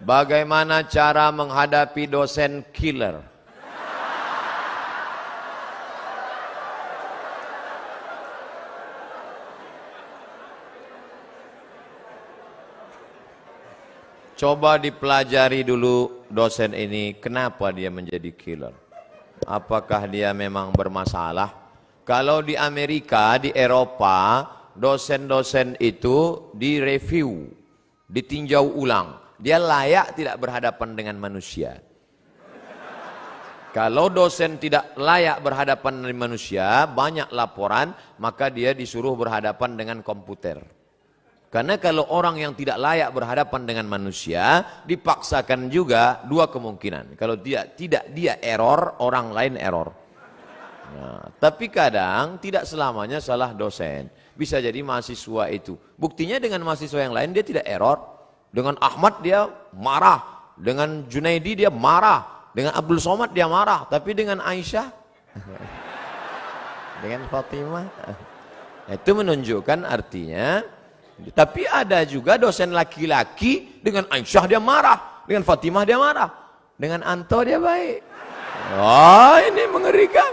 Bagaimana cara menghadapi dosen killer? Coba dipelajari dulu dosen ini, kenapa dia menjadi killer? Apakah dia memang bermasalah? Kalau di Amerika, di Eropa, dosen-dosen itu direview, ditinjau ulang. Dia layak tidak berhadapan dengan manusia. Kalau dosen tidak layak berhadapan dengan manusia, banyak laporan, maka dia disuruh berhadapan dengan komputer. Karena kalau orang yang tidak layak berhadapan dengan manusia, dipaksakan juga dua kemungkinan. Kalau tidak dia error, orang lain error. Nah, tapi kadang tidak selamanya salah dosen. Bisa jadi mahasiswa itu. Buktinya dengan mahasiswa yang lain dia tidak error. Dengan Ahmad dia marah, dengan Junaidi dia marah, dengan Abdul Somad dia marah, tapi dengan Aisyah, dengan Fatimah, itu menunjukkan artinya. Tapi ada juga dosen laki-laki dengan Aisyah dia marah, dengan Fatimah dia marah, dengan Anto dia baik. Wah, ini mengerikan.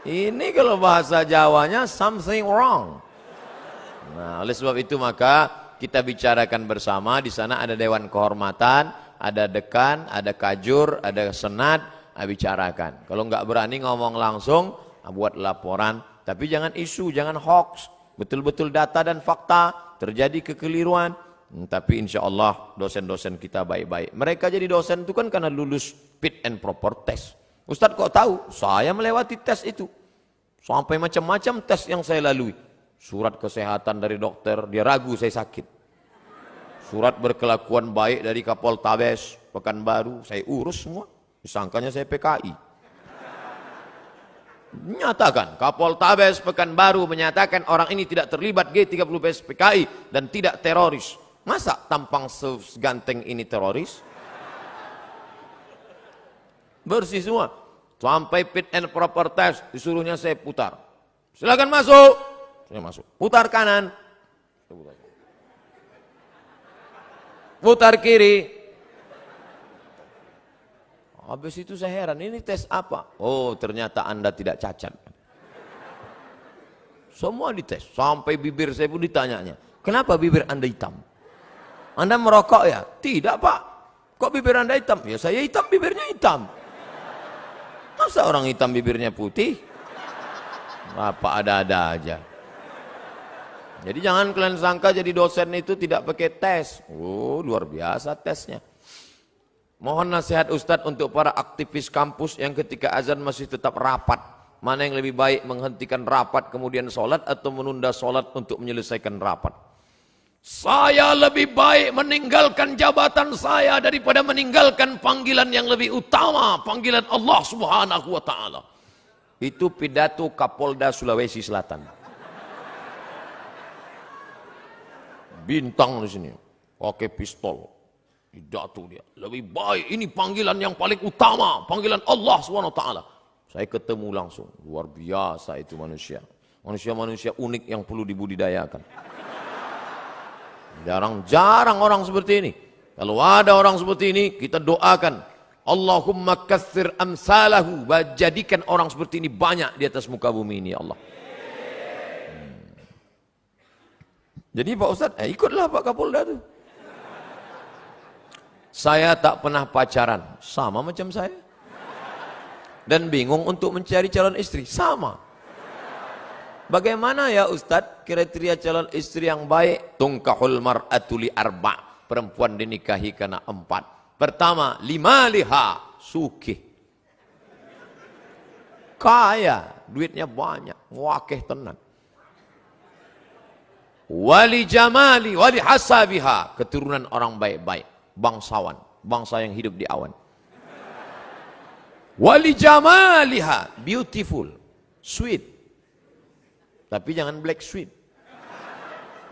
Ini kalau bahasa Jawanya something wrong. Nah, oleh sebab itu maka kita bicarakan bersama. Di sana ada dewan kehormatan, ada dekan, ada kajur, ada senat, bicarakan. Kalau nggak berani ngomong langsung, buat laporan. Tapi jangan isu, jangan hoax. Betul-betul data dan fakta, terjadi kekeliruan. Tapi insya Allah dosen-dosen kita baik-baik. Mereka jadi dosen itu kan karena lulus fit and proper test. Ustadz kok tahu? Saya melewati tes itu. Sampai macam-macam tes yang saya lalui. Surat kesehatan dari dokter, dia ragu saya sakit. Surat berkelakuan baik dari Kapoltabes Pekanbaru, saya urus semua. Disangkanya saya PKI. Nyatakan, Kapoltabes Pekanbaru menyatakan orang ini tidak terlibat G30 PKI dan tidak teroris. Masa tampang seganteng ini teroris? Bersih semua. Sampai fit and proper test, disuruhnya saya putar. Silakan masuk. Saya masuk. Putar kanan. Putar kiri. Habis itu saya heran, ini tes apa? Oh, ternyata Anda tidak cacat. Semua dites, sampai bibir saya pun ditanyanya. Kenapa bibir Anda hitam? Anda merokok ya? Tidak, Pak. Kok bibir Anda hitam? Ya saya hitam, bibirnya hitam. Masa orang hitam bibirnya putih? Apa ada-ada aja. Jadi jangan kalian sangka jadi dosen itu tidak pakai tes. Oh, luar biasa tesnya. Mohon nasihat Ustadz untuk para aktivis kampus yang ketika azan masih tetap rapat. Mana yang lebih baik, menghentikan rapat kemudian sholat atau menunda sholat untuk menyelesaikan rapat? Saya lebih baik meninggalkan jabatan saya daripada meninggalkan panggilan yang lebih utama, panggilan Allah Subhanahu wa Ta'ala. Itu pidato Kapolda Sulawesi Selatan. Bintang di sini, pakai pistol, pidato dia. Lebih baik, ini panggilan yang paling utama, panggilan Allah SWT. Saya ketemu langsung, luar biasa itu manusia. Manusia-manusia unik yang perlu dibudidayakan. Jarang-jarang orang seperti ini. Kalau ada orang seperti ini, kita doakan. Allahumma katsir amsalahu, jadikan orang seperti ini banyak di atas muka bumi ini, ya Allah. Jadi Pak Ustadz, ikutlah Pak Kapolda itu. Saya tak pernah pacaran, sama macam saya. Dan bingung untuk mencari calon istri, sama. Bagaimana ya Ustadz kriteria calon istri yang baik? Tungkahul mar'atu li arba', perempuan dinikahi karena 4. Pertama, limaliha, sukih. Kaya, duitnya banyak, wakeh tenan. Wali jamali, wali hasabiha, keturunan orang baik-baik, bangsawan, bangsa yang hidup di awan. Wali jamaliha, beautiful, sweet. Tapi jangan black sweet.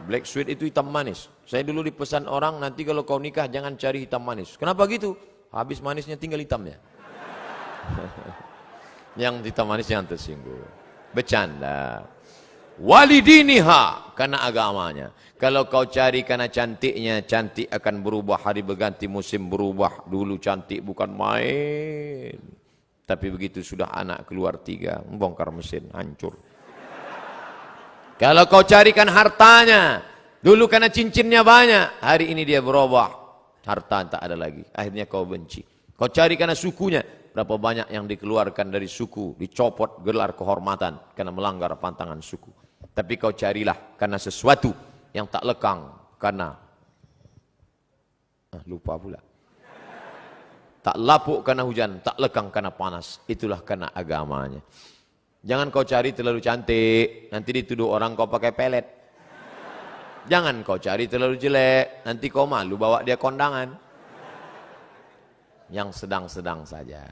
Black sweet itu hitam manis. Saya dulu dipesan orang, nanti kalau kau nikah jangan cari hitam manis. Kenapa gitu? Habis manisnya tinggal hitamnya. Yang hitam manis jangan tersinggung. Bercanda. walidiniha, karena agamanya. Kalau kau cari karena cantiknya, cantik akan berubah, hari berganti musim berubah. Dulu cantik bukan main. Tapi begitu sudah anak keluar 3, bongkar mesin, hancur. Kalau kau carikan hartanya, dulu karena cincinnya banyak, hari ini dia berubah, harta tak ada lagi. Akhirnya kau benci. Kau cari karena sukunya, berapa banyak yang dikeluarkan dari suku, dicopot gelar kehormatan karena melanggar pantangan suku. Tapi kau carilah karena sesuatu yang tak lekang, karena lupa pula. Tak lapuk karena hujan, tak lekang karena panas. Itulah karena agamanya. Jangan kau cari terlalu cantik, nanti dituduh orang kau pakai pelet. Jangan kau cari terlalu jelek, nanti kau malu bawa dia kondangan. Yang sedang-sedang saja.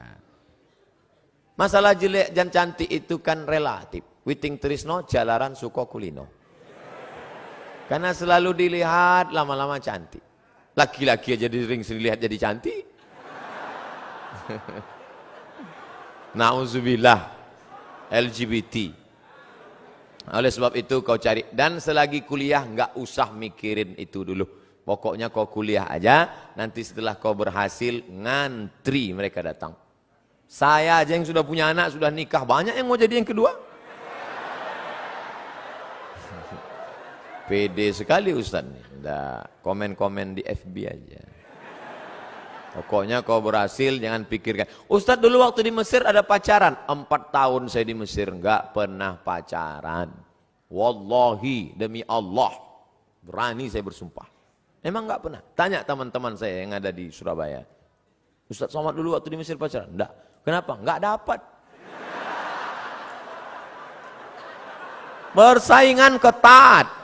Masalah jelek dan cantik itu kan relatif. Witing trisno jalaran suko kulino. Karena selalu dilihat lama-lama cantik. Laki-laki aja sering dilihat jadi cantik. Nauzubillah, LGBT. Oleh sebab itu kau cari, dan selagi kuliah nggak usah mikirin itu dulu. Pokoknya kau kuliah aja, nanti setelah kau berhasil ngantri mereka datang. Saya aja yang sudah punya anak, sudah nikah, banyak yang mau jadi yang kedua. Pede sekali Ustaz nih. Nggak, komen-komen di FB aja. Pokoknya kau berhasil, jangan pikirkan. Ustaz dulu waktu di Mesir ada pacaran. 4 tahun saya di Mesir, nggak pernah pacaran. Wallahi, demi Allah. Berani saya bersumpah. Emang nggak pernah. Tanya teman-teman saya yang ada di Surabaya. Ustaz Somad dulu waktu di Mesir pacaran? Enggak. Kenapa? Nggak dapat. Persaingan ketat.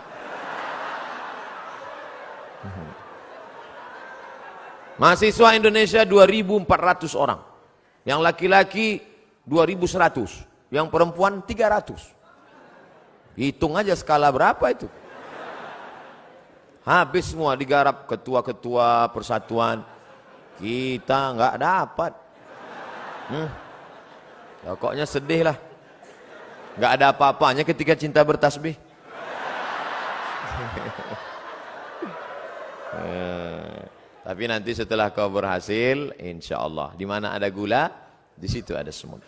Mahasiswa Indonesia 2.400 orang. Yang laki-laki 2.100. Yang perempuan 300. Hitung aja skala berapa itu. Habis semua digarap ketua-ketua persatuan. Kita nggak dapat. Pokoknya sedih lah. Nggak ada apa-apanya ketika cinta bertasbih. Tapi nanti setelah kau berhasil, insya Allah, di mana ada gula, di situ ada semut.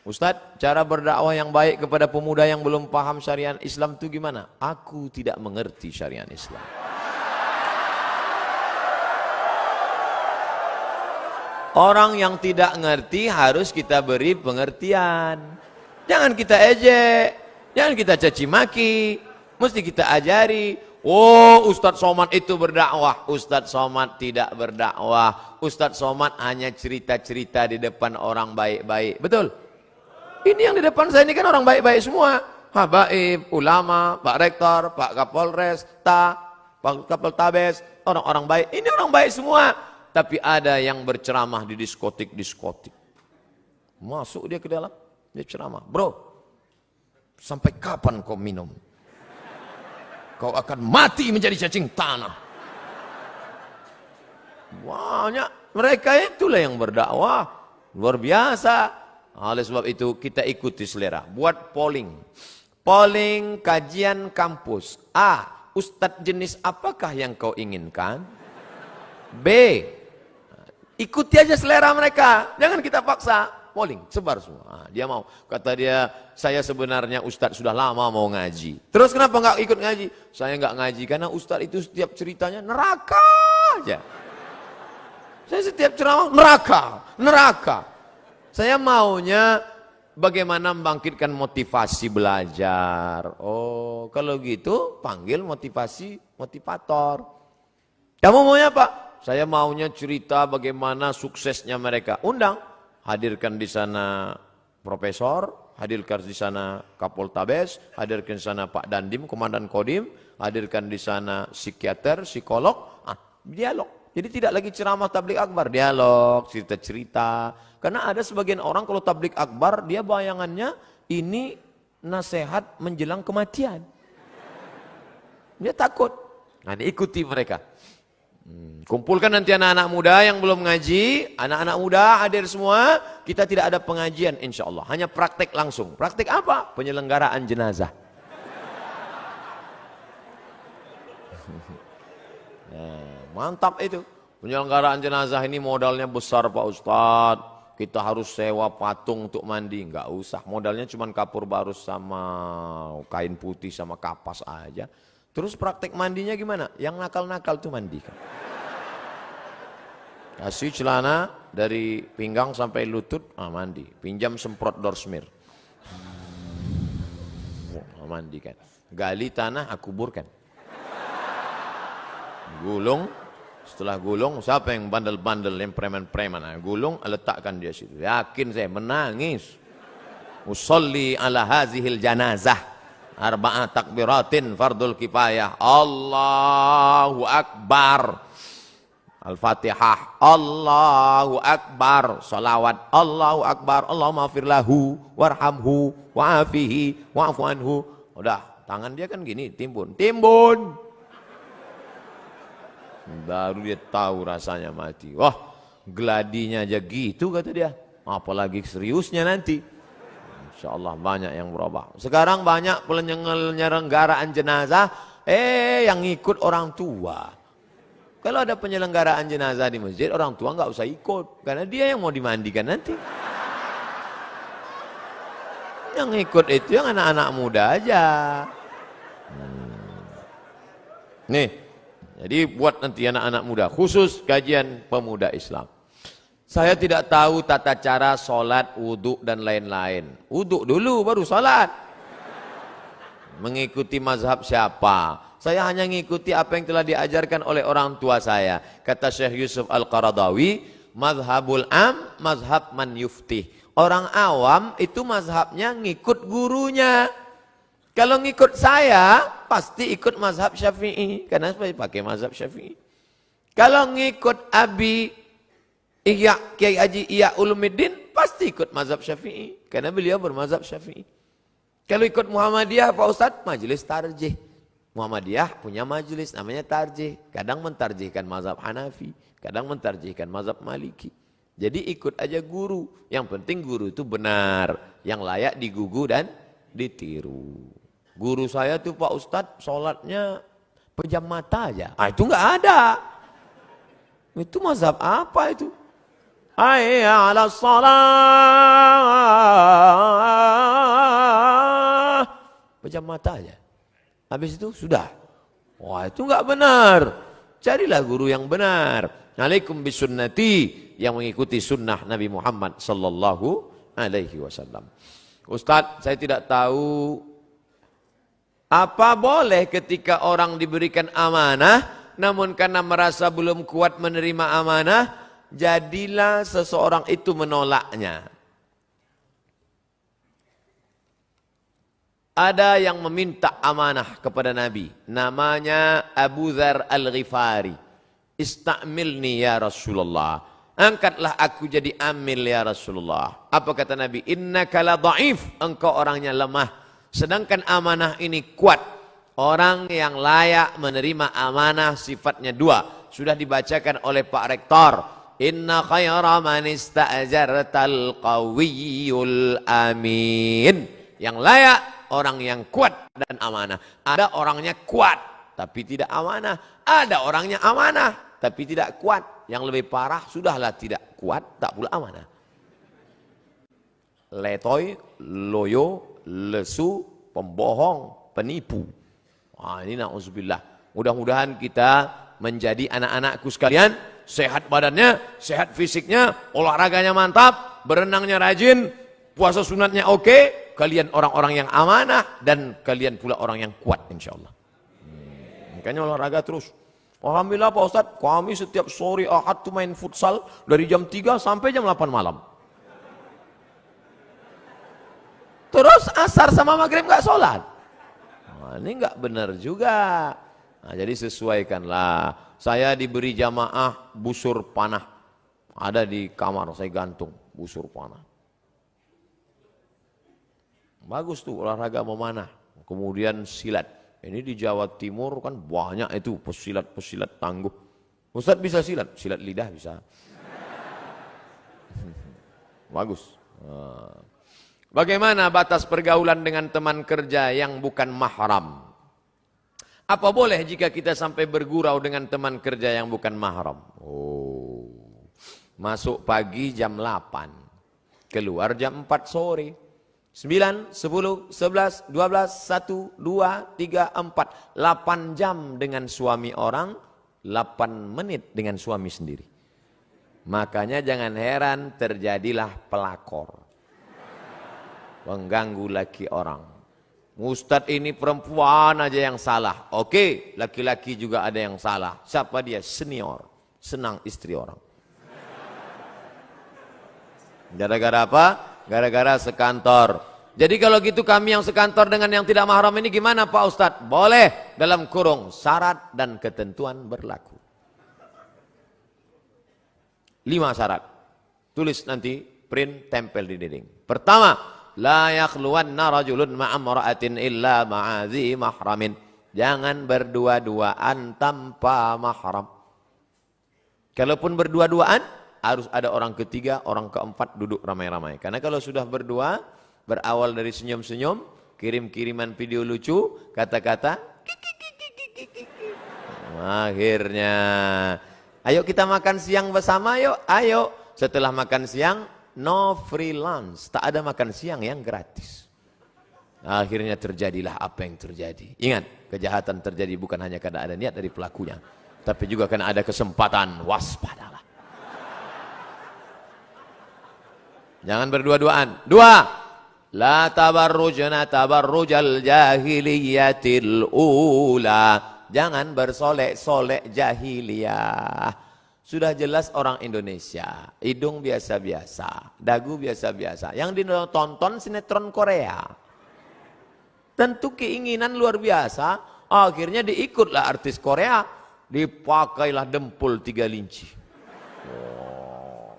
Ustadz, cara berdakwah yang baik kepada pemuda yang belum paham syariat Islam itu gimana? Aku tidak mengerti syariat Islam. Orang yang tidak ngerti harus kita beri pengertian. Jangan kita ejek, jangan kita caci maki, mesti kita ajari. Oh, Ustadz Somad itu berdakwah. Ustadz Somad tidak berdakwah. Ustadz Somad hanya cerita-cerita di depan orang baik-baik. Betul? Ini yang di depan saya ini kan orang baik-baik semua. Habaib, ulama, Pak Rektor, Pak Kapolres, Pak Kapoltabes, orang-orang baik. Ini orang baik semua. Tapi ada yang berceramah di diskotik-diskotik. Masuk dia ke dalam, dia ceramah. Bro, sampai kapan kau minum? Kau akan mati menjadi cacing tanah. Banyak. Mereka itulah yang berdakwah. Luar biasa. Oleh sebab itu kita ikuti selera. Buat polling. Polling kajian kampus. A. Ustadz jenis apakah yang kau inginkan? B. Ikuti aja selera mereka. Jangan kita paksa. Polling, sebar semua. Dia mau. Kata dia, saya sebenarnya Ustadz sudah lama mau ngaji. Terus kenapa nggak ikut ngaji? Saya nggak ngaji karena Ustadz itu setiap ceritanya neraka aja. Saya setiap ceramah neraka. Saya maunya bagaimana membangkitkan motivasi belajar. Oh, kalau gitu panggil motivator. Kamu maunya apa? Saya maunya cerita bagaimana suksesnya mereka. Undang. Hadirkan di sana profesor, hadirkan di sana Kapoltabes, hadirkan di sana Pak Dandim, Komandan Kodim, hadirkan di sana psikiater, psikolog, dialog. Jadi tidak lagi ceramah tablik akbar, dialog, cerita-cerita. Karena ada sebagian orang kalau tablik akbar, dia bayangannya ini nasihat menjelang kematian. Dia takut. Nah, diikuti mereka. Kumpulkan nanti anak-anak muda yang belum ngaji, anak-anak muda hadir semua, kita tidak ada pengajian insya Allah, hanya praktek langsung. Praktek apa? Penyelenggaraan jenazah. Mantap itu. Penyelenggaraan jenazah ini modalnya besar Pak Ustadz. Kita harus sewa patung untuk mandi. Enggak usah, modalnya cuma kapur barus sama kain putih sama kapas aja. Terus praktek mandinya gimana? Yang nakal-nakal tuh mandi. Kasih celana dari pinggang sampai lutut, mandi. Pinjam semprot Dorsmir. Mandikan. Gali tanah, aku kuburkan. Gulung, setelah gulung, siapa yang bandel-bandel, yang preman-preman? Gulung, letakkan dia situ. Yakin saya, menangis. Usolli ala hazihil janazah. Arba'a takbiratin fardul kifayah. Allahu Akbar. Al-Fatihah. Allahu Akbar. Salawat. Allahu Akbar. Allahumma afir lahu warhamhu wa'afihi wa'afu anhu. Udah, tangan dia kan gini, timbun. Timbun. Baru dia tahu rasanya mati. Wah, gladinya aja gitu kata dia. Apalagi seriusnya nanti. Insya Allah banyak yang berubah. Sekarang banyak penyelenggaraan jenazah, yang ikut orang tua. Kalau ada penyelenggaraan jenazah di masjid, orang tua nggak usah ikut. Karena dia yang mau dimandikan nanti. Yang ikut itu yang anak-anak muda aja. Nih, jadi buat nanti anak-anak muda, khusus kajian pemuda Islam. Saya tidak tahu tata cara sholat, wudhu dan lain-lain. Wudhu dulu baru sholat. Mengikuti mazhab siapa? Saya hanya mengikuti apa yang telah diajarkan oleh orang tua saya. Kata Syekh Yusuf Al-Qaradawi, mazhabul am, mazhab man yuftih. Orang awam itu mazhabnya ngikut gurunya. Kalau ngikut saya, pasti ikut mazhab Syafi'i. Karena saya pakai mazhab Syafi'i. Kalau ngikut Abi Kiai Haji Ihya Ulumuddin, pasti ikut mazhab Syafi'i. Karena beliau bermazhab Syafi'i. Kalau ikut Muhammadiyah, Pak Ustadz, majelis tarjih. Muhammadiyah punya majelis namanya tarjih. Kadang mentarjihkan mazhab Hanafi, kadang mentarjihkan mazhab Maliki. Jadi ikut aja guru. Yang penting guru itu benar, yang layak digugu dan ditiru. Guru saya tuh Pak Ustadz sholatnya pejam mata aja. Itu nggak ada. Itu mazhab apa itu? Hayya 'alas shalah. Pejam mata aja. Habis itu sudah. Wah, itu nggak benar. Carilah guru yang benar. Alaikum bisunnati, yang mengikuti sunnah Nabi Muhammad sallallahu alaihi wasallam. Ustadz, saya tidak tahu apa boleh ketika orang diberikan amanah, namun karena merasa belum kuat menerima amanah, jadilah seseorang itu menolaknya. Ada yang meminta amanah kepada Nabi, namanya Abu Dzar Al-Ghifari. Istamilni ya Rasulullah, angkatlah aku jadi amil ya Rasulullah. Apa kata Nabi? Innaka la dha'if, engkau orangnya lemah, sedangkan amanah ini kuat. Orang yang layak menerima amanah sifatnya dua, sudah dibacakan oleh Pak Rektor. Inna khaira man ista'jartal qawiyyul amin. Yang layak orang yang kuat dan amanah. Ada orangnya kuat tapi tidak amanah, ada orangnya amanah tapi tidak kuat. Yang lebih parah, sudahlah tidak kuat, tak pula amanah. Letoy, loyo, lesu, pembohong, penipu. Ini na'udzubillah. Mudah-mudahan kita menjadi anak-anakku sekalian, sehat badannya, sehat fisiknya, olahraganya mantap, berenangnya rajin, puasa sunatnya oke, kalian orang-orang yang amanah, dan kalian pula orang yang kuat insya Allah. Makanya olahraga terus. Alhamdulillah Pak Ustadz, kami setiap sore Ahad tuh main futsal dari jam 3 sampai jam 8 malam. Terus asar sama maghrib nggak sholat. Ini nggak benar juga. Jadi sesuaikanlah. Saya diberi jamaah busur panah. Ada di kamar saya gantung busur panah. Bagus tuh olahraga memanah. Kemudian silat. Ini di Jawa Timur kan banyak itu pesilat-pesilat tangguh. Ustadz bisa silat? Silat lidah bisa. Bagus. Bagaimana batas pergaulan dengan teman kerja yang bukan mahram? Apa boleh jika kita sampai bergurau dengan teman kerja yang bukan mahram? Oh. Masuk pagi jam 8. Keluar jam 4 sore. 9, 10, 11, 12, 1, 2, 3, 4. 8 jam dengan suami orang, 8 menit dengan suami sendiri. Makanya jangan heran terjadilah pelakor. Mengganggu laki orang. Ustadz ini perempuan aja yang salah. Oke, laki-laki juga ada yang salah. Siapa dia? Senior. Senang istri orang. Gara-gara apa? Gara-gara sekantor. Jadi kalau gitu kami yang sekantor dengan yang tidak mahram ini gimana Pak Ustadz? Boleh dalam kurung syarat dan ketentuan berlaku. 5 syarat. Tulis nanti, print, tempel di dinding. Pertama, la yakhluwanna rajulun ma'amra'atin illa ma'adhi mahramin. Jangan berdua-duaan tanpa mahram. Kalaupun berdua-duaan, harus ada orang ketiga, orang keempat duduk ramai-ramai. Karena kalau sudah berdua, berawal dari senyum-senyum, kirim-kiriman video lucu, kata-kata, akhirnya, ayo kita makan siang bersama yuk, ayo. Setelah makan siang, no free lunch, tak ada makan siang yang gratis. Akhirnya terjadilah apa yang terjadi. Ingat, kejahatan terjadi bukan hanya karena ada niat dari pelakunya, tapi juga karena ada kesempatan. Waspadalah. Jangan berdua-duaan. 2, la tabarrujna tabarrujal jahiliyatil ula. Jangan bersolek-solek jahiliyah. Sudah jelas orang Indonesia, hidung biasa-biasa, dagu biasa-biasa. Yang ditonton sinetron Korea. Tentu keinginan luar biasa, akhirnya diikutlah artis Korea, dipakailah dempul 3 linci. Oh.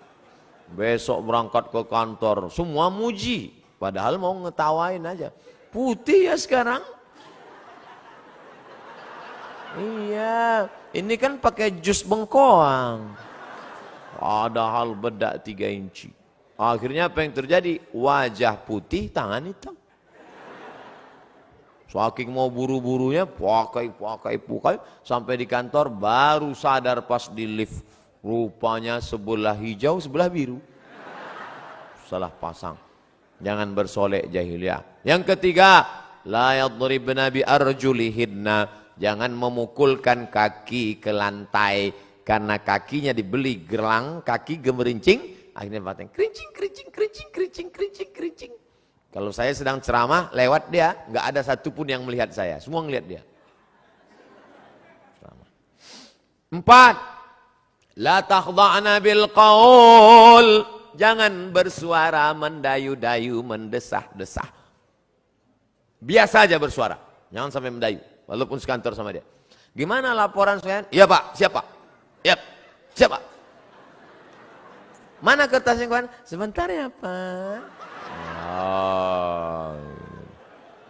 Besok berangkat ke kantor, semua muji, padahal mau ngetawain aja. Putih ya sekarang. Iya, ini kan pakai jus bengkoang. Padahal bedak 3 inci. Akhirnya apa yang terjadi? Wajah putih, tangan hitam. Saking mau buru-burunya, pakai. Sampai di kantor baru sadar pas di lift. Rupanya sebelah hijau, sebelah biru. Salah pasang. Jangan bersolek jahiliyah. Yang ketiga, la yadribna bi arjulihinna. Jangan memukulkan kaki ke lantai karena kakinya dibeli gelang, kaki gemerincing, akhirnya batang kerincing. Kalau saya sedang ceramah lewat dia, nggak ada satupun yang melihat saya, semua ngelihat dia. 4, la takhda'na bil qaul. Jangan bersuara mendayu-dayu, mendesah-desah. Biasa aja bersuara, jangan sampai mendayu. Walaupun sekantor sama dia. Gimana laporan saya? Iya Pak, siapa? Yap, siapa? Mana kertasnya kawan? Sebentar ya Pak. Oh.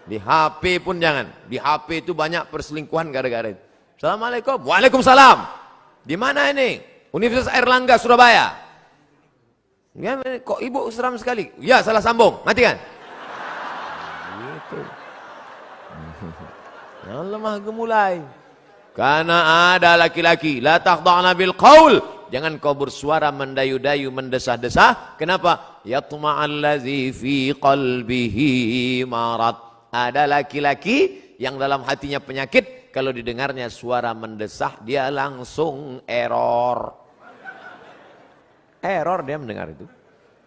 Di HP pun jangan. Di HP itu banyak perselingkuhan gara-gara itu. Assalamualaikum. Waalaikumsalam. Di mana ini? Universitas Airlangga Surabaya. Ya, kok ibu seram sekali? Ya, salah sambung. Matikan. Gitu. Yang lemah gemulai. Karena ada laki-laki, la takhda'na bil qaul. Jangan kau bersuara mendayu-dayu, mendesah-desah. Kenapa? Yatma'allazi fi qalbihi marad. Ada laki-laki yang dalam hatinya penyakit, kalau didengarnya suara mendesah, dia langsung error. Error dia mendengar itu.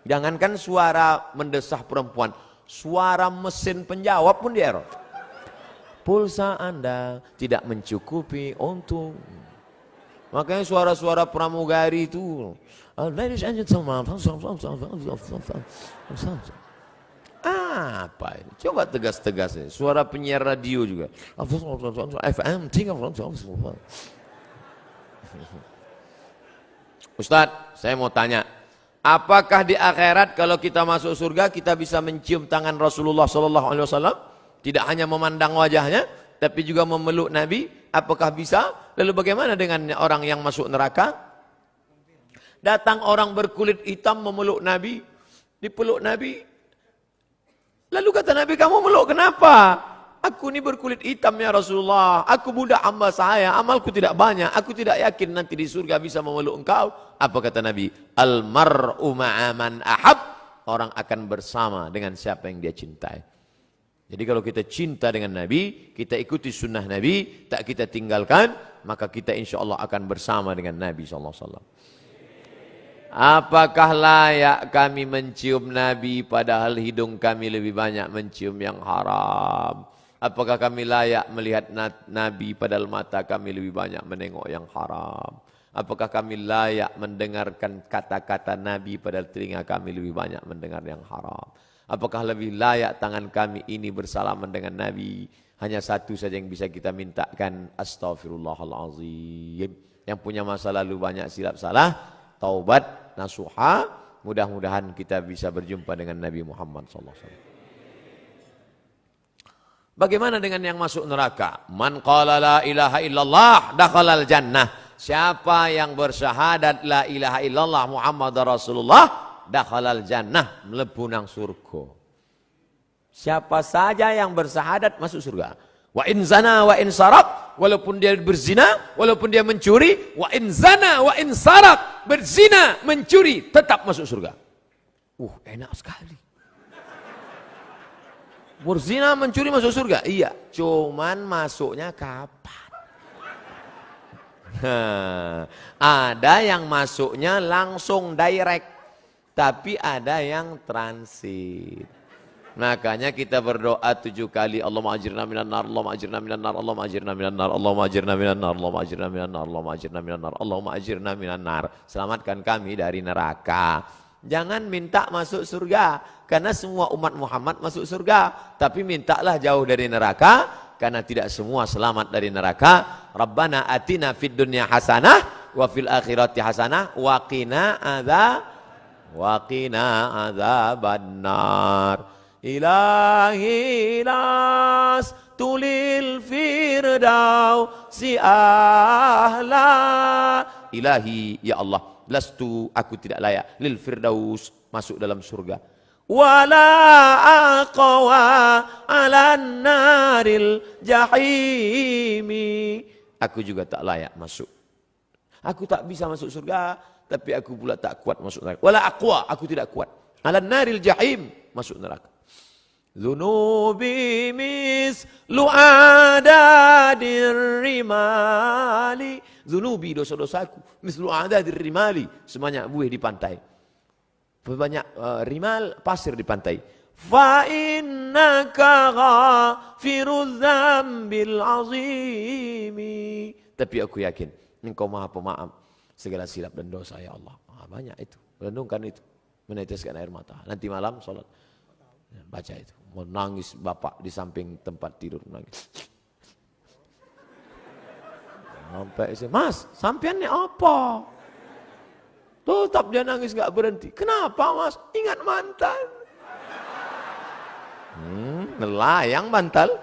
Jangankan suara mendesah perempuan, suara mesin penjawab pun dia error. Pulsa Anda tidak mencukupi untuk. Makanya suara-suara pramugari itu. Ladies and gentlemen. Apa ini? Coba tegas-tegas ya. Suara penyiar radio juga. FM 3. Ustadz, saya mau tanya. Apakah di akhirat kalau kita masuk surga kita bisa mencium tangan Rasulullah SAW? Tidak hanya memandang wajahnya, tapi juga memeluk Nabi. Apakah bisa? Lalu bagaimana dengan orang yang masuk neraka? Datang orang berkulit hitam memeluk Nabi, dipeluk Nabi. Lalu kata Nabi, kamu meluk kenapa? Aku ini berkulit hitam ya Rasulullah. Aku budak hamba saya. Amalku tidak banyak. Aku tidak yakin nanti di surga bisa memeluk engkau. Apa kata Nabi? Al-mar'u ma'aman ahab. Orang akan bersama dengan siapa yang dia cintai. Jadi kalau kita cinta dengan Nabi, kita ikuti sunnah Nabi, tak kita tinggalkan, maka kita insya Allah akan bersama dengan Nabi SAW. Apakah layak kami mencium Nabi padahal hidung kami lebih banyak mencium yang haram? Apakah kami layak melihat Nabi padahal mata kami lebih banyak menengok yang haram? Apakah kami layak mendengarkan kata-kata Nabi padahal telinga kami lebih banyak mendengar yang haram? Apakah lebih layak tangan kami ini bersalaman dengan Nabi? Hanya satu saja yang bisa kita mintakan, astaghfirullahalazim. Yang punya masa lalu banyak silap salah, taubat, nasuha, mudah-mudahan kita bisa berjumpa dengan Nabi Muhammad SAW. Bagaimana dengan yang masuk neraka? Man qala la ilaha illallah dakhalal jannah. Siapa yang bersyahadat la ilaha illallah Muhammad Rasulullah dakhalal jannah, mlebu nang surga. Siapa saja yang bersyahadat masuk surga. Wa in zana wa in sarab, walaupun dia berzina, walaupun dia mencuri, wa in zana wa in sarab, berzina, mencuri, tetap masuk surga. Enak sekali. Berzina, mencuri masuk surga? Iya, cuman masuknya kapan? Ada yang masuknya langsung direct, tapi ada yang transit. Makanya kita berdoa 7 kali, Allahumma ajirna minan nar, Allahumma ajirna minan nar, Allahumma ajirna minan nar, Allahumma ajirna minan nar, Allahumma ajirna minan nar, Allahumma ajirna minan nar, Allahumma ajirna minan nar. Selamatkan kami dari neraka. Jangan minta masuk surga, karena semua umat Muhammad masuk surga. Tapi mintalah jauh dari neraka, karena tidak semua selamat dari neraka. Rabbana atina fid dunya hasanah, wa fil akhirati hasanah, wa qina adzabannar. Ilahi las tulil firdausi ahla. Ilahi, ya Allah, lastu, aku tidak layak, lil firdaus, masuk dalam surga. Wala aqwa alan naril jahimi. Aku juga tak layak masuk. Aku tak bisa masuk surga, tapi aku pula tak kuat masuk neraka. Wala aqwa, aku tidak kuat. Alan naril jahim, masuk neraka. Zunubi mislu adadir rimali. Zunubi, dosa-dosaku, mislu adadir rimali, sebanyak buih di pantai. Banyak rimal, pasir di pantai. Fa innaka ghafirudz dzambil azimi. Tapi aku yakin Engkau Maha Pemaaf segala silap dan dosa, ya Allah. Banyak itu, renungkan itu, meneteskan air mata. Nanti malam sholat, baca itu. Mau nangis bapak di samping tempat tidur, nangis. Sampai Mas, sampean ini apa? Tetap dia nangis gak berhenti. Kenapa Mas? Ingat mantan. Melayang mantal.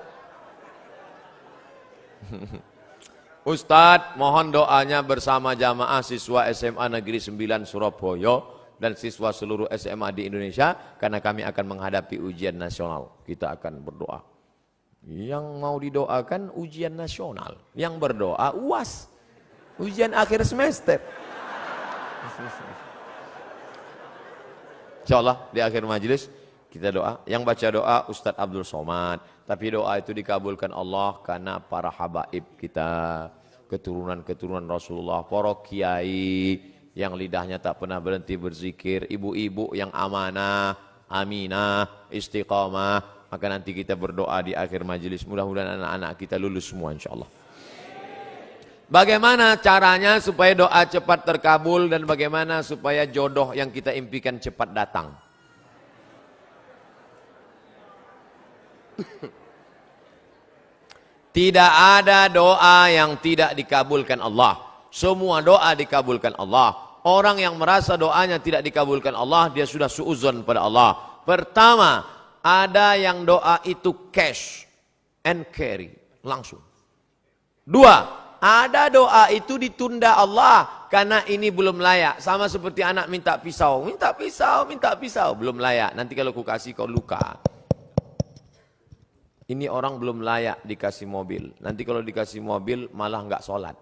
Ustadz, mohon doanya bersama jamaah siswa SMA Negeri 9 Surabaya dan siswa seluruh SMA di Indonesia, karena kami akan menghadapi ujian nasional. Kita akan berdoa. Yang mau didoakan ujian nasional, yang berdoa UAS, ujian akhir semester. Insyaallah di akhir majelis kita doa. Yang baca doa Ustadz Abdul Somad. Tapi doa itu dikabulkan Allah karena para habaib kita, keturunan-keturunan Rasulullah, para kiai yang lidahnya tak pernah berhenti berzikir, ibu-ibu yang amanah, aminah, istiqamah. Maka nanti kita berdoa di akhir majelis, mudah-mudahan anak-anak kita lulus semua insyaallah. Bagaimana caranya supaya doa cepat terkabul dan bagaimana supaya jodoh yang kita impikan cepat datang? Tidak ada doa yang tidak dikabulkan Allah. Semua doa dikabulkan Allah. Orang yang merasa doanya tidak dikabulkan Allah, dia sudah suudzon pada Allah. Pertama, ada yang doa itu cash and carry, langsung. Dua, ada doa itu ditunda Allah karena ini belum layak. Sama seperti anak minta pisau, minta pisau, minta pisau, belum layak. Nanti kalau ku kasih kau luka. ini orang belum layak dikasih mobil. Nanti kalau dikasih mobil malah nggak sholat.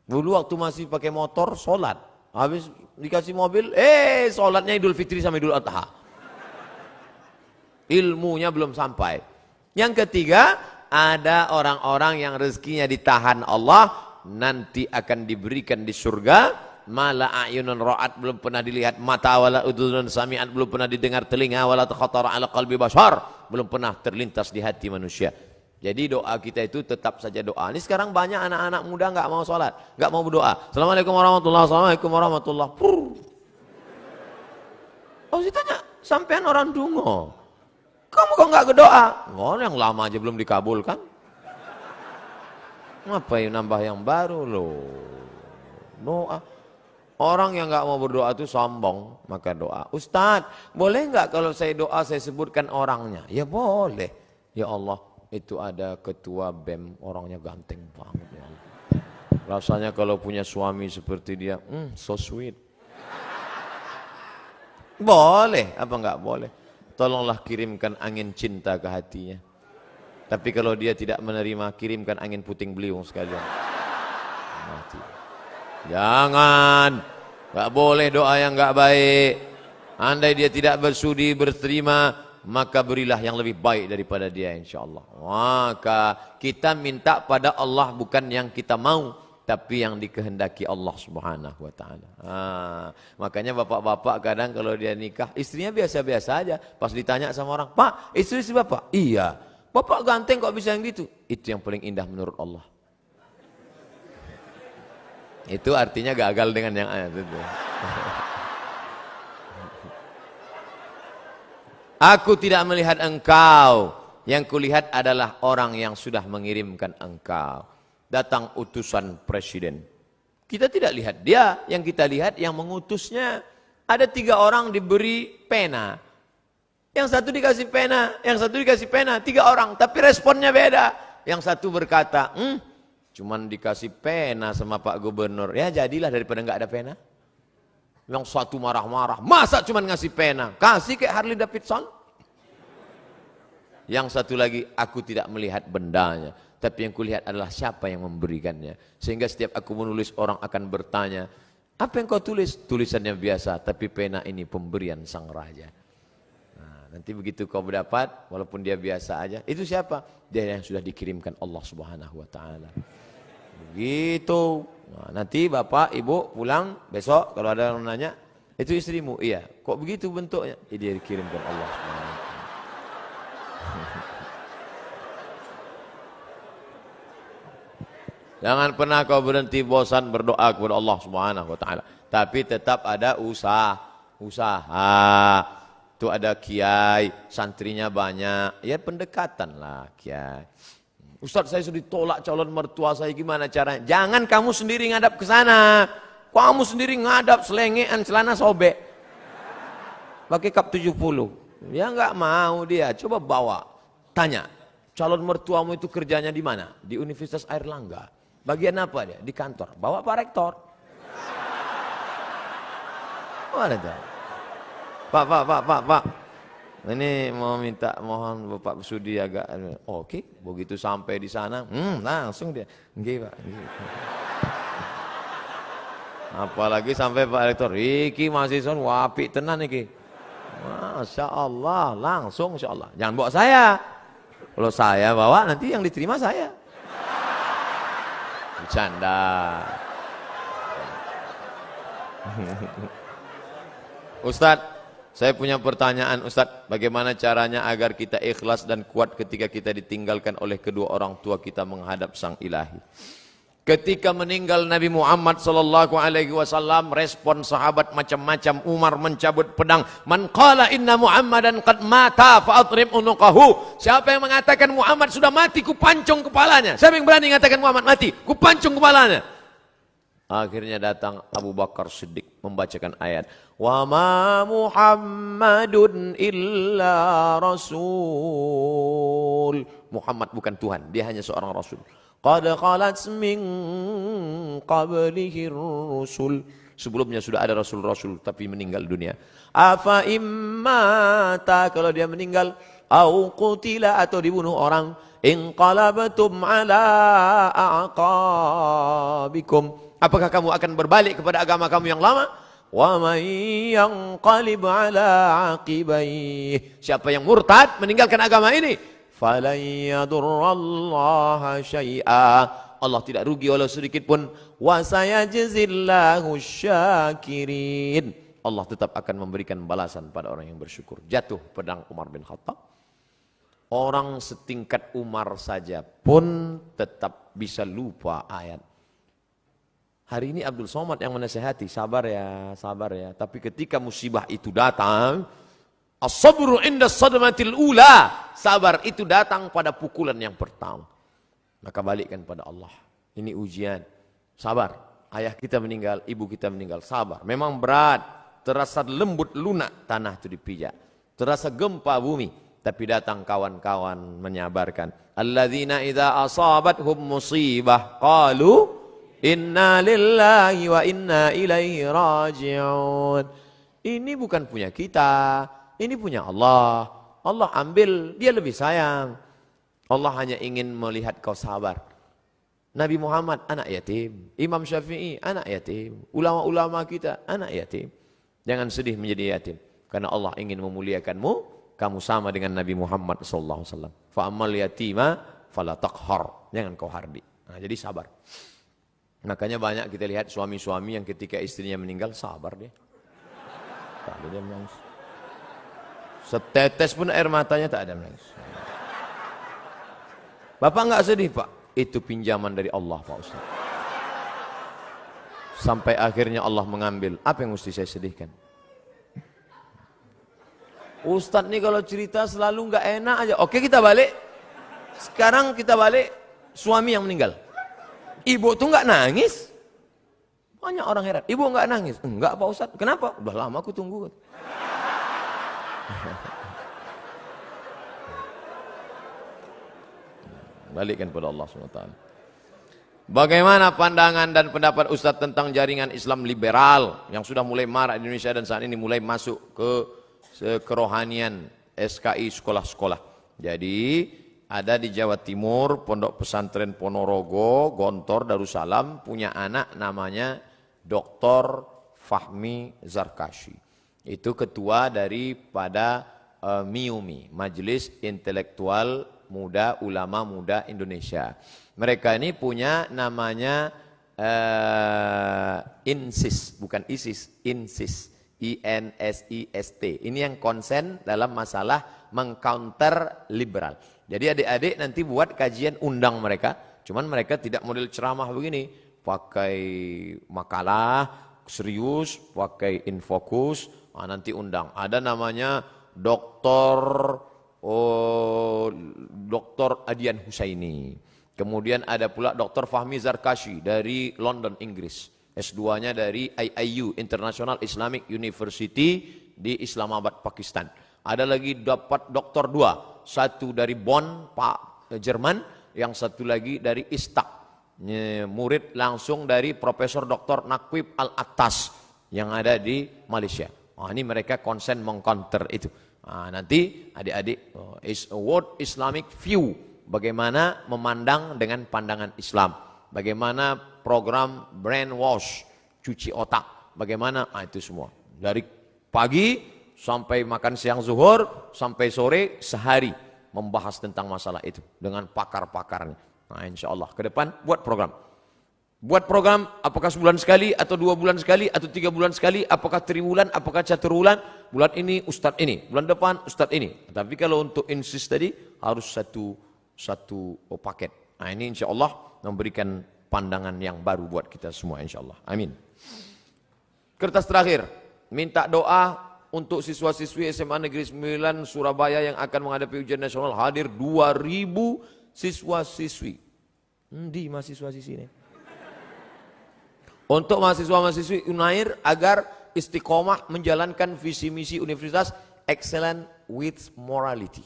Dulu waktu masih pakai motor sholat. Habis dikasih mobil, sholatnya Idul Fitri sama Idul Adha. Ilmunya belum sampai. Yang ketiga, ada orang-orang yang rezekinya ditahan Allah, nanti akan diberikan di surga. Mala a'yunun ra'at, belum pernah dilihat mata, wala udhunun sami'at, belum pernah didengar telinga, wala takhatara ala qalbi bashar, belum pernah terlintas di hati manusia. Jadi doa kita itu tetap saja doa. Ini sekarang banyak anak-anak muda nggak mau sholat, nggak mau berdoa. Assalamualaikum warahmatullahi wabarakatuh. Assalamualaikum warahmatullahi wabarakatuh. Oh, ditanya, sampean orang dungo, kamu kok nggak berdoa? Oh, yang lama aja belum dikabulkan. Ngapain nambah yang baru loh? Doa. Orang yang nggak mau berdoa itu sombong, maka doa. Ustadz, boleh nggak kalau saya doa saya sebutkan orangnya? Ya boleh. Ya Allah, itu ada ketua BEM, orangnya ganteng banget. Ya Allah. Rasanya kalau punya suami seperti dia, so sweet. Boleh, apa nggak boleh? Tolonglah kirimkan angin cinta ke hatinya. Tapi kalau dia tidak menerima, kirimkan angin puting beliung sekalian. Mati. Jangan, nggak boleh doa yang nggak baik. Andai dia tidak bersudi berterima, maka berilah yang lebih baik daripada dia, insya Allah. Maka kita minta pada Allah bukan yang kita mau, tapi yang dikehendaki Allah Subhanahu wa Ta'ala. Makanya bapak-bapak kadang kalau dia nikah, istrinya biasa-biasa aja. Pas ditanya sama orang, Pak, istri bapak? Iya. Bapak ganteng kok bisa yang gitu? Itu yang paling indah menurut Allah. Itu artinya gagal dengan yang ayat itu. Aku tidak melihat engkau, yang kulihat adalah orang yang sudah mengirimkan engkau. Datang utusan presiden. Kita tidak lihat dia, yang kita lihat yang mengutusnya. Ada 3 orang diberi pena. Yang satu dikasih pena, yang satu dikasih pena, 3 orang, tapi responnya beda. Yang satu berkata, cuman dikasih pena sama Pak Gubernur. Ya jadilah daripada nggak ada pena. Yang satu marah-marah. Masa cuman ngasih pena? Kasih kayak Harley Davidson. Yang satu lagi, aku tidak melihat bendanya. Tapi yang kulihat adalah siapa yang memberikannya. Sehingga setiap aku menulis orang akan bertanya, apa yang kau tulis? Tulisannya biasa, tapi pena ini pemberian sang raja. Nah, nanti begitu kau berdapat, walaupun dia biasa aja. Itu siapa? Dia yang sudah dikirimkan Allah Subhanahu wa Ta'ala. Begitu. Nah, nanti bapak, ibu pulang besok kalau ada yang nanya, itu istrimu? Iya. Kok begitu bentuknya? Dia dikirimkan Allah. Jangan pernah kau berhenti bosan berdoa kepada Allah Subhanahu wa Ta'ala. Tapi tetap ada usaha. Itu ada kiai, santrinya banyak. Ya pendekatan lah kiai. Ustadz, saya sudah ditolak calon mertua saya, gimana caranya? Jangan kamu sendiri ngadap ke sana. Kamu sendiri ngadap selengean celana sobek. Pakai kap 70. Ya nggak mau dia. Coba bawa. Tanya, calon mertuamu itu kerjanya di mana? Di Universitas Airlangga. Bagian apa dia? Di kantor. Bawa Pak Rektor. Mana itu? Pak. Ini mau minta, mohon Bapak Sudi agak, oke, begitu sampai di sana, langsung dia, nggih Pak. Apalagi sampai Pak Rektor, iki mahasiswa wapi tenan iki. Masya Allah, langsung Insya Allah. Jangan bawa saya. Kalau saya bawa nanti yang diterima saya. Bercanda. Ustadz, saya punya pertanyaan Ustadz, bagaimana caranya agar kita ikhlas dan kuat ketika kita ditinggalkan oleh kedua orang tua kita menghadap Sang Ilahi. Ketika meninggal Nabi Muhammad SAW, respon sahabat macam-macam. Umar mencabut pedang. Man qala inna Muhammadan qad mata fa'atrib unuqahu. Siapa yang mengatakan Muhammad sudah mati, ku pancung kepalanya. Siapa yang berani mengatakan Muhammad mati, ku pancung kepalanya. Akhirnya datang Abu Bakar Siddiq membacakan ayat, wa ma Muhammadun illa rasul. Muhammad bukan Tuhan, dia hanya seorang rasul. Qad khalat min qablihi rusul. Sebelumnya sudah ada rasul-rasul tapi meninggal dunia. Afa immata, kalau dia meninggal, au qutila atau dibunuh orang, inqalabtum ala aqabikum, apakah kamu akan berbalik kepada agama kamu yang lama? Wa may yanqalib ala aqibaihi, siapa yang murtad meninggalkan agama ini, falan yadurrallaha syai'a, Allah tidak rugi walau sedikit pun, wa sayajzillahu syakirin, Allah tetap akan memberikan balasan pada orang yang bersyukur. Jatuh pedang Umar bin Khattab. Orang setingkat Umar saja pun tetap bisa lupa ayat. Hari ini Abdul Somad yang menasihati, sabar ya, sabar ya. Tapi ketika musibah itu datang, as-sabru inda sadmatil ula, sabar itu datang pada pukulan yang pertama. Maka balikkan pada Allah. Ini ujian. Sabar. Ayah kita meninggal, ibu kita meninggal, sabar. Memang berat, terasa lembut lunak tanah itu dipijak. Terasa gempa bumi, tapi datang kawan-kawan menyabarkan. Alladzina idza asabathum musibah qalu inna lillahi wa inna ilaihi raji'un. Ini bukan punya kita, ini punya Allah. Allah ambil, dia lebih sayang. Allah hanya ingin melihat kau sabar. Nabi Muhammad anak yatim, Imam Syafi'i anak yatim, ulama-ulama kita anak yatim. Jangan sedih menjadi yatim, karena Allah ingin memuliakanmu. Kamu sama dengan Nabi Muhammad SAW. Fa'amal yatima fala taqhar, jangan kau hardi. Nah, jadi sabar. Makanya banyak kita lihat suami-suami yang ketika istrinya meninggal sabar dia. Tak ada dia menangis. Setetes pun air matanya tak ada menangis. Bapak enggak sedih Pak? Itu pinjaman dari Allah Pak Ustaz. Sampai akhirnya Allah mengambil. Apa yang mesti saya sedihkan? Ustaz nih kalau cerita selalu enggak enak aja. Oke kita balik. Sekarang kita balik suami yang meninggal. Ibu tuh enggak nangis. Banyak orang heran. Ibu enggak nangis. Enggak Pak Ustaz. Kenapa? Udah lama aku tunggu. Balikkan pada Allah SWT. Bagaimana pandangan dan pendapat Ustadz tentang jaringan Islam liberal yang sudah mulai marak di Indonesia dan saat ini mulai masuk ke kerohanian SKI sekolah-sekolah. Jadi ada di Jawa Timur Pondok Pesantren Ponorogo, Gontor, Darussalam punya anak namanya Dr. Fahmi Zarkashi. Itu ketua daripada MIUMI, Majelis Intelektual Muda Ulama Muda Indonesia. Mereka ini punya namanya INSIS, bukan ISIS, INSIS, INSIST. Ini yang konsen dalam masalah mengcounter liberal. Jadi adik-adik nanti buat kajian, undang mereka. Cuman mereka tidak model ceramah begini, pakai makalah serius, pakai infokus. Nanti undang. Ada namanya Dr. Adian Husaini. Kemudian ada pula Dr. Fahmi Zarkashi dari London, Inggris. S2-nya dari IIU, International Islamic University di Islamabad, Pakistan. Ada lagi dapat doktor 2. Satu dari Bonn, Jerman. Yang satu lagi dari Istak. Murid langsung dari Profesor Dr. Naqib Al-Attas yang ada di Malaysia. Ini mereka konsen mengcounter itu. Nanti adik-adik is a world Islamic view, bagaimana memandang dengan pandangan Islam, bagaimana program brainwash, cuci otak, bagaimana itu semua dari pagi sampai makan siang zuhur sampai sore sehari membahas tentang masalah itu dengan pakar-pakarnya. Insya Allah ke depan buat program apakah sebulan sekali atau 2 bulan sekali atau 3 bulan sekali, apakah triwulan, apakah caturwulan, bulan ini ustadz ini, bulan depan ustadz ini. Tapi kalau untuk insist tadi harus satu paket. Ini insya Allah memberikan pandangan yang baru buat kita semua insya Allah. Amin. Kertas terakhir, minta doa untuk siswa-siswi SMA Negeri 9 Surabaya yang akan menghadapi ujian nasional, hadir 2.000 siswa-siswi. Di mahasiswa-siswi ini. Untuk mahasiswa-mahasiswi Unair agar istiqomah menjalankan visi misi universitas excellent with morality.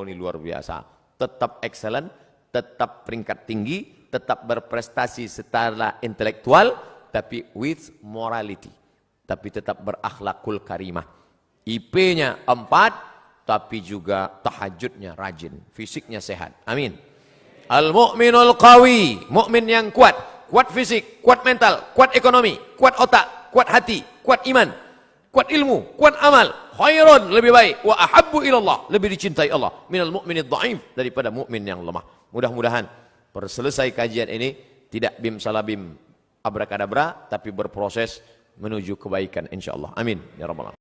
Ini luar biasa. Tetap excellent, tetap peringkat tinggi, tetap berprestasi secara intelektual, tapi with morality. Tapi tetap berakhlakul karimah. IP-nya 4, tapi juga tahajudnya rajin, fisiknya sehat. Amin. Al-mu'minul qawi, mukmin yang kuat, kuat fisik, kuat mental, kuat ekonomi, kuat otak, kuat hati, kuat iman, kuat ilmu, kuat amal, khairun, lebih baik, wa ahabbu ilallah, lebih dicintai Allah, minal mu'minid dha'if, daripada mukmin yang lemah. Mudah-mudahan selesai kajian ini tidak bim salabim abrakadabra, tapi berproses menuju kebaikan insyaallah. Amin ya rabbal alamin.